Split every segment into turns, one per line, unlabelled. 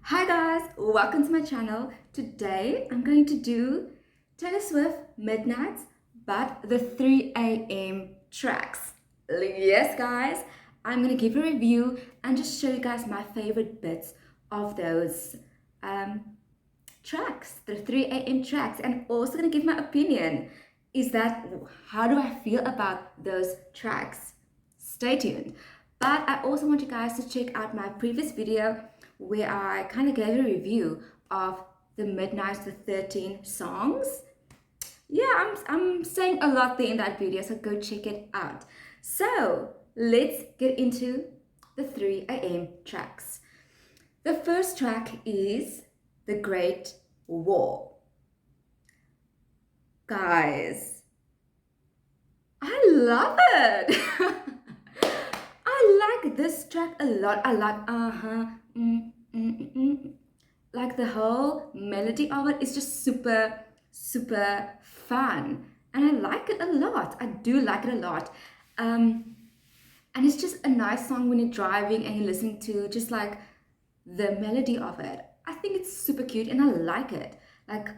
Hi guys, welcome to my channel. Today I'm going to do Taylor Swift Midnights, but the 3 a.m. tracks. Yes guys, I'm going to give a review and just show you guys my favorite bits of those um, tracks, the 3 a.m. tracks, and also going to give my opinion. Is that how do I feel about those tracks? Stay tuned. But I also want you guys to check out my previous video where I kind of gave a review of the Midnight to 13 songs. Yeah, I'm saying a lot there in that video, so go check it out. So let's get into the 3 a.m. tracks. The first track is The Great War. Guys, I love it. I like this track a lot. I like mm, mm, mm. Like the whole melody of it is just super fun, and I like it a lot. I do like it a lot. And it's just a nice song when you're driving and you're listening to just like the melody of it. I think it's super cute and I like it. Like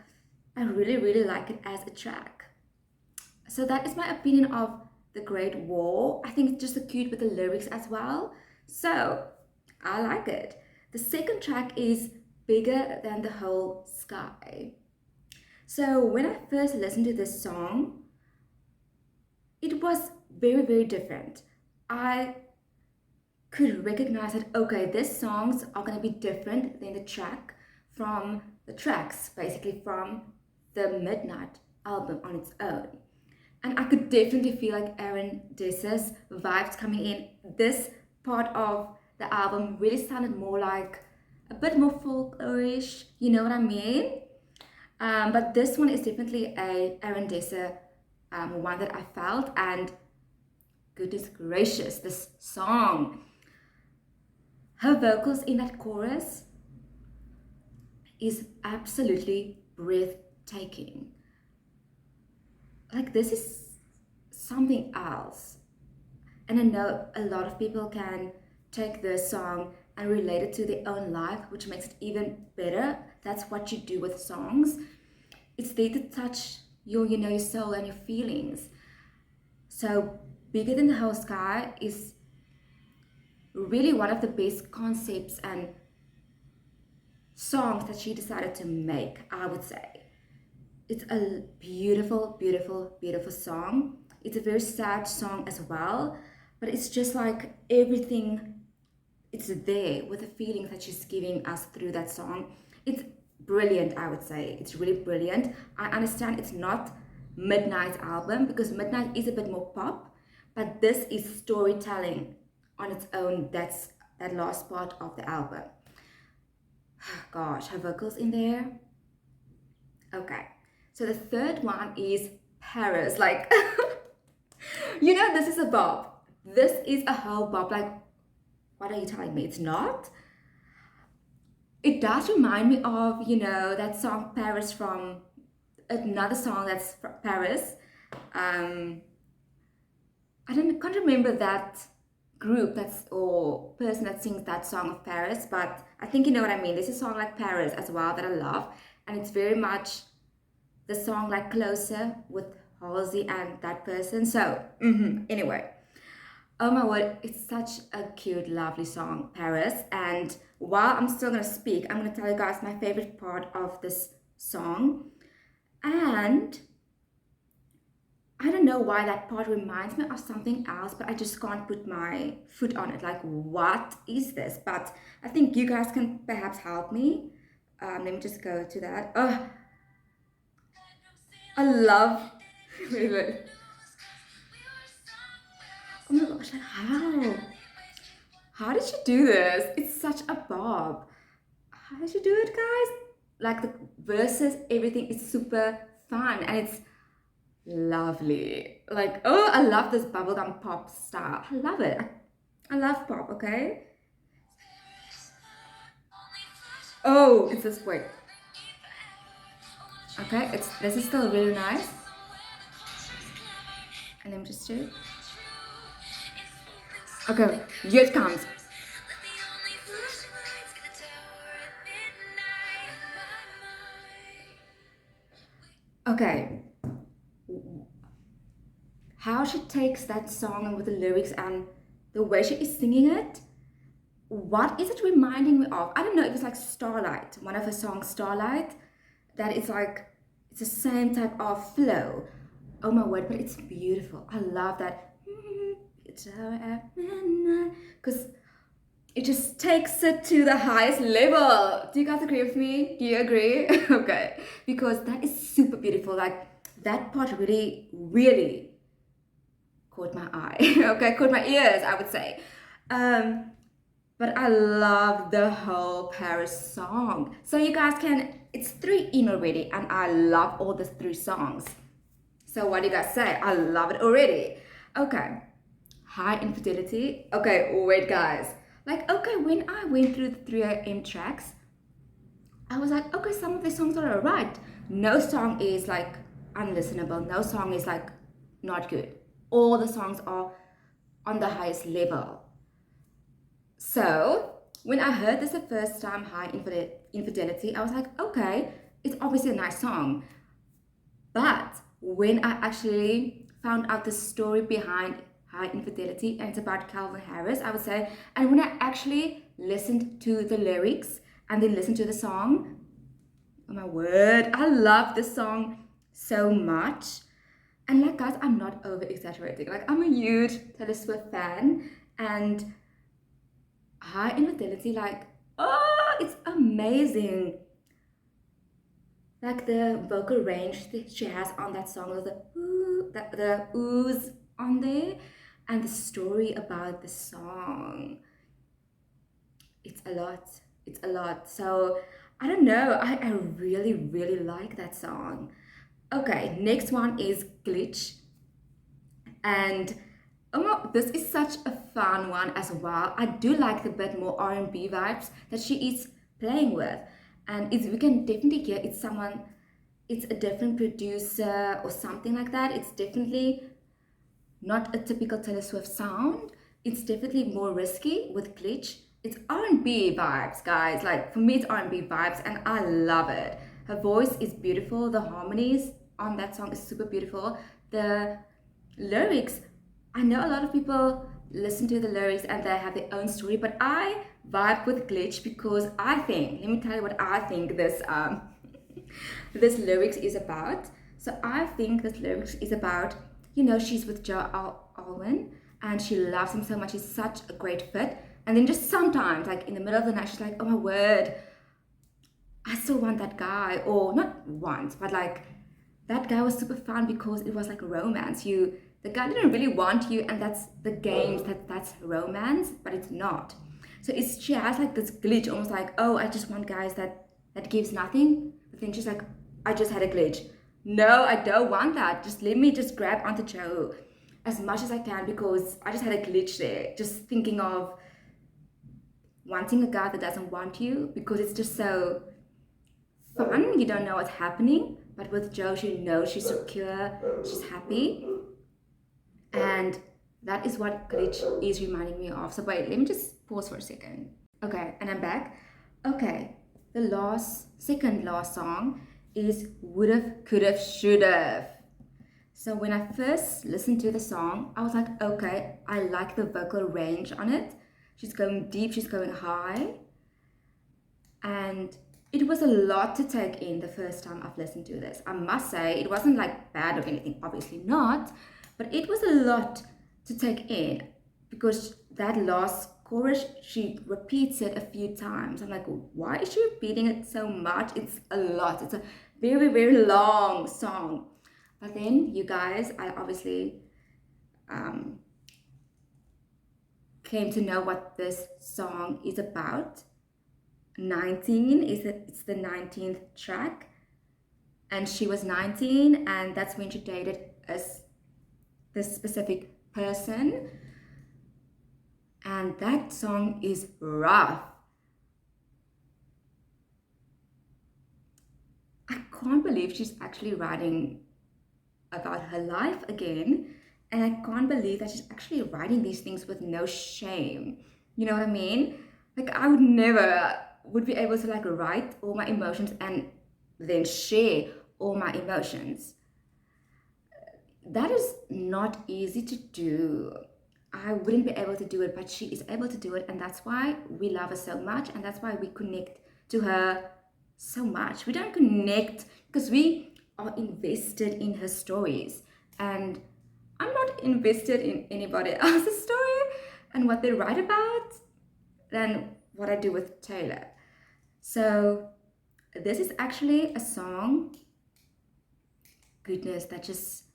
I really like it as a track. So that is my opinion of The Great War. I think it's just so cute with the lyrics as well. So I like it. The second track is Bigger Than the Whole Sky. So when I first listened to this song, it was very different. I could recognize that, okay, these songs are going to be different than the track from the tracks, basically from the Midnight album on its own. And I could definitely feel like Aaron Dess's vibes coming in. This part of the album really sounded more like a bit more folklorish, you know what I mean? But this one is definitely a Aaron Dessa one that I felt, and goodness gracious, this song. Her vocals in that chorus is absolutely breathtaking. Like this is something else. And I know a lot of people can take this song and relate it to their own life, which makes it even better. That's what you do with songs. It's there to touch your soul and your feelings. So Bigger Than the Whole Sky is really one of the best concepts and songs that she decided to make, I would say. It's a beautiful song. It's a very sad song as well, but it's just like everything, it's there with the feelings that she's giving us through that song. It's brilliant, I would say. It's really brilliant. I understand it's not Midnight's album because Midnight is a bit more pop, but this is storytelling on its own. That's that last part of the album. Gosh, her vocals in there. Okay, so the third one is Paris. Like, this is a bop. This is a whole bop. Like, what are you telling me? It's not? It does remind me of, that song Paris from another song that's Paris. Can't remember that group or person that sings that song of Paris, but I think you know what I mean. There's a song like Paris as well that I love, and it's very much the song like Closer with Halsey and that person. So anyway, oh my word, it's such a cute, lovely song, Paris. And while I'm still gonna speak, I'm gonna tell you guys my favorite part of this song. And I don't know why that part reminds me of something else, but I just can't put my foot on it. Like, what is this? But I think you guys can perhaps help me. Let me just go to that. Oh, I love. Wait. Oh my gosh, like how? How did you do this? It's such a bob. How did you do it, guys? Like the verses, everything is super fun and it's lovely. Like, oh, I love this bubblegum pop style. I love it. I love pop, okay? Oh, it's this way. Okay, this is still really nice. And then just do. Okay, here it comes. Okay, how she takes that song and with the lyrics and the way she is singing it, what is it reminding me of? I don't know, it was like Starlight, one of her songs, Starlight, that is like, it's the same type of flow. Oh my word, but it's beautiful. I love that. It's at midnight. Because it just takes it to the highest level. Do you guys agree with me? Do you agree? Okay. Because that is super beautiful. Like, that part really, really caught my eye. Okay, caught my ears, I would say. Um, but I love the whole Paris song. So you guys can, it's 3 in already, and I love all the 3 songs. So what do you guys say? I love it already. Okay, High Infidelity. Okay, wait guys. Like, okay, when I went through the 3 AM tracks, I was like, okay, some of the songs are alright. No song is like unlistenable. No song is like not good. All the songs are on the highest level. So when I heard this the first time, High Infidelity, I was like, okay, it's obviously a nice song. But when I actually found out the story behind High Infidelity, and it's about Calvin Harris, I would say, and when I actually listened to the lyrics and then listened to the song, oh my word, I love this song so much. And like guys, I'm not over exaggerating. Like I'm a huge Taylor Swift fan, and High Infidelity, like, oh, it's amazing. Like the vocal range that she has on that song, with the ooh, the oohs on there, and the story about the song. It's a lot. It's a lot. So I don't know. I really, really like that song. Okay, next one is Glitch. And oh, this is such a fun one as well. I do like the bit more R&B vibes that she is playing with. And it's, we can definitely hear it's someone, it's a different producer or something like that. It's definitely not a typical Taylor Swift sound. It's definitely more risky with Glitch. It's R&B vibes, guys. Like for me, it's R&B vibes, and I love it. Her voice is beautiful. The harmonies on that song is super beautiful. The lyrics, I know a lot of people listen to the lyrics and they have their own story, but I vibe with Glitch because I think, let me tell you what I think this this lyrics is about. So I think this lyrics is about, you know, she's with Alwyn and she loves him so much. He's such a great fit. And then just sometimes, like in the middle of the night, she's like, oh my word, I still want that guy. Or not once, but like that guy was super fun because it was like a romance. The guy didn't really want you, and that's the games that's romance, but it's not. So it's she has like this glitch, almost like, oh, I just want guys that gives nothing. But then she's like, I just had a glitch. No, I don't want that. Just let me just grab onto Joe as much as I can because I just had a glitch there. Just thinking of wanting a guy that doesn't want you because it's just so fun. You don't know what's happening. But with Joe, she knows she's secure, she's happy. And that is what Glitch is reminding me of. So wait, let me just pause for a second. Okay, and I'm back. Okay, the second last song is Would've, Could've, Should've. So when I first listened to the song, I was like, okay, I like the vocal range on it. She's going deep, she's going high. And it was a lot to take in the first time I've listened to this. I must say, it wasn't like bad or anything, obviously not, but it was a lot to take in because that last chorus, she repeats it a few times. I'm like, why is she repeating it so much? It's a lot. It's a very, very long song. But then, you guys, I obviously came to know what this song is about. 19 is it's the 19th track, and she was 19, and that's when she dated this specific person, and that song is rough. I can't believe she's actually writing about her life again, and I can't believe that she's actually writing these things with no shame. You know what I mean? Like I would never would be able to like write all my emotions and then share all my emotions. That is not easy to do. I wouldn't be able to do it, but she is able to do it, and that's why we love her so much, and that's why we connect to her so much. We don't connect because we are invested in her stories, and I'm not invested in anybody else's story and what they write about than what I do with Taylor. So this is actually a song, goodness, that just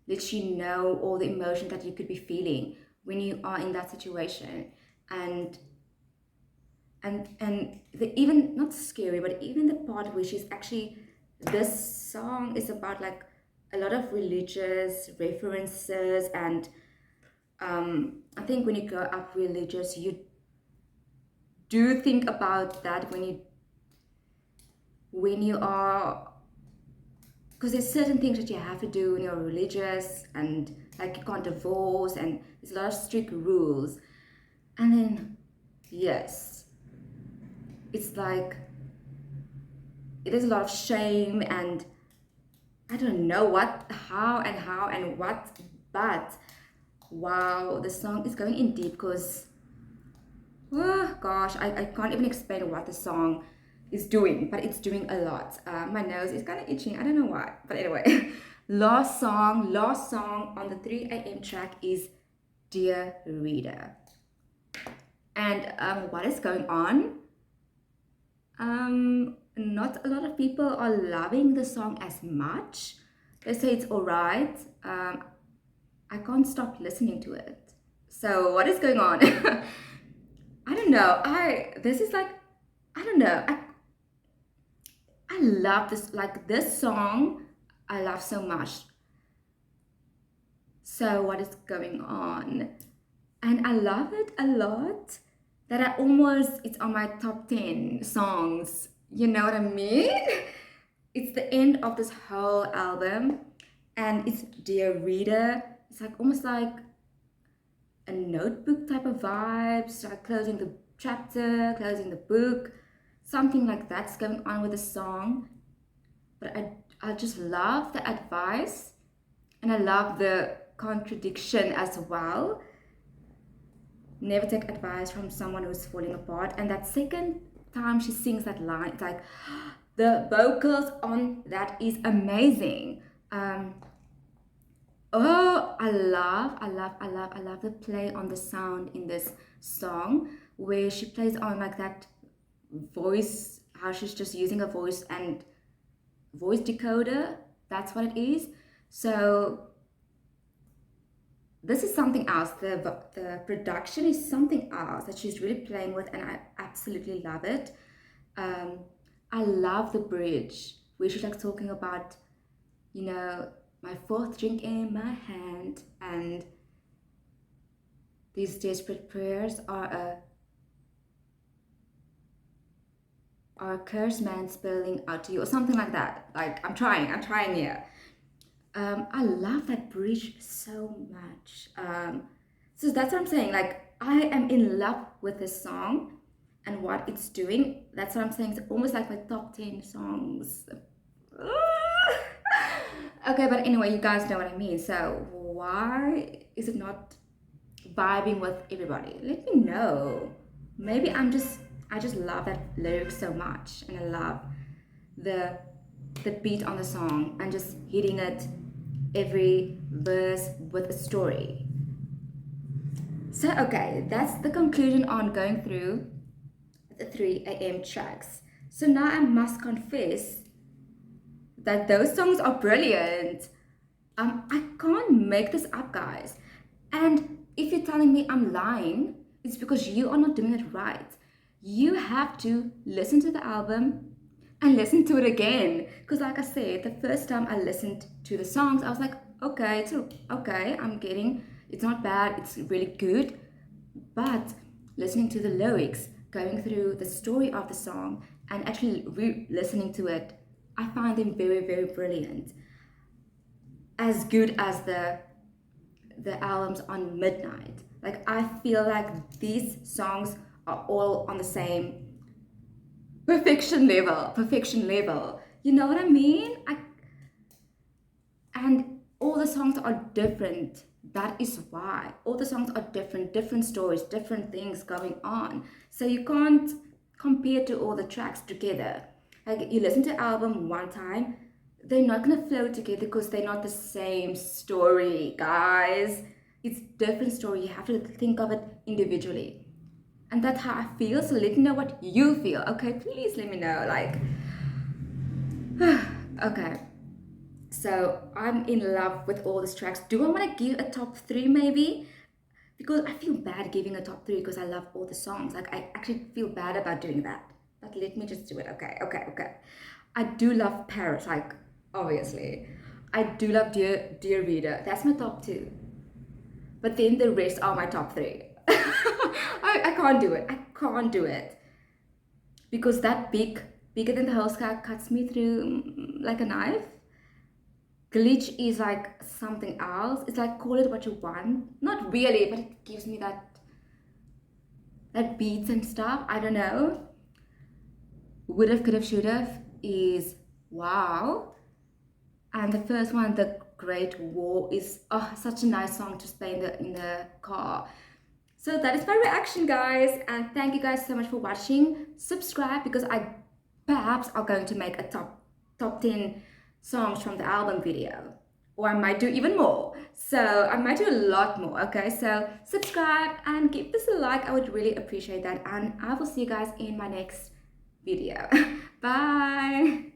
lets you know all the emotion that you could be feeling when you are in that situation. And the even not scary, but even the part which is actually, this song is about like a lot of religious references, and I think when you grow up religious, you do think about that when you are, because there's certain things that you have to do when you're religious, and like you can't divorce, and there's a lot of strict rules. And then yes, it's like there's a lot of shame, and I don't know how and what, but wow, the song is going in deep because, oh gosh, I can't even explain what the song is doing, but it's doing a lot. My nose is kind of itching, I don't know why, but anyway. last song on the 3 a.m. track is Dear Reader. And what is going on? Not a lot of people are loving the song as much. They say it's alright. I can't stop listening to it. So what is going on? I don't know. This is like, I don't know. I love this, like this song I love so much. So what is going on? And I love it a lot that it's on my top 10 songs. You know what I mean? It's the end of this whole album, and it's Dear Reader. It's like almost like a notebook type of vibes, like closing the chapter, closing the book, something like that's going on with the song. But I just love the advice, and I love the contradiction as well. Never take advice from someone who's falling apart. And that second time she sings that line, it's like the vocals on that is amazing. Oh, I love the play on the sound in this song, where she plays on like that voice, how she's just using a voice and voice decoder. That's what it is. So this is something else. The production is something else that she's really playing with, and I absolutely love it. I love the bridge where she's like talking about, you know, my fourth drink in my hand, and these desperate prayers are a cursed man spelling out to you, or something like that. Like I'm trying here. I love that bridge so much. So that's what I'm saying. Like I am in love with this song and what it's doing. That's what I'm saying. It's almost like my top 10 songs. Okay, but anyway, you guys know what I mean. So why is it not vibing with everybody? Let me know. Maybe I just love that lyric so much, and I love the beat on the song and just hitting it every verse with a story. So okay, that's the conclusion on going through the 3 a.m. tracks. So now I must confess that those songs are brilliant. I can't make this up, guys. And if you're telling me I'm lying, it's because you are not doing it right. You have to listen to the album and listen to it again. Because like I said, the first time I listened to the songs, I was like, okay, it's okay, it's not bad, it's really good. But listening to the lyrics, going through the story of the song, and actually re-listening to it, I find them very, very brilliant. As good as the albums on Midnight. Like I feel like these songs are all on the same perfection level. You know what I mean? And all the songs are different. That is why all the songs are different, different stories, different things going on. So you can't compare to all the tracks together. Like you listen to album one time, they're not gonna flow together because they're not the same story, guys. It's different story. You have to think of it individually. And that's how I feel. So let me know what you feel. Okay, please let me know. Like, okay. So I'm in love with all these tracks. Do I want to give a top three maybe? Because I feel bad giving a top three because I love all the songs. Like I actually feel bad about doing that. But let me just do it. Okay. I do love Paris, like obviously. I do love Dear Reader. That's my top two. But then the rest are my top three. I can't do it. I can't do it. Because that bigger than the whole sky cuts me through like a knife. Glitch is like something else. It's like call it what you want. Not really, but it gives me that beats and stuff. I don't know. Would've, could've, should've is wow. And the first one, The Great War, is such a nice song to play in the car. So that is my reaction, guys, and thank you guys so much for watching. Subscribe because I perhaps are going to make a top 10 songs from the album video, or I might do even more. So I might do a lot more. Okay, so subscribe and give this a like. I would really appreciate that, and I will see you guys in my next video. Bye.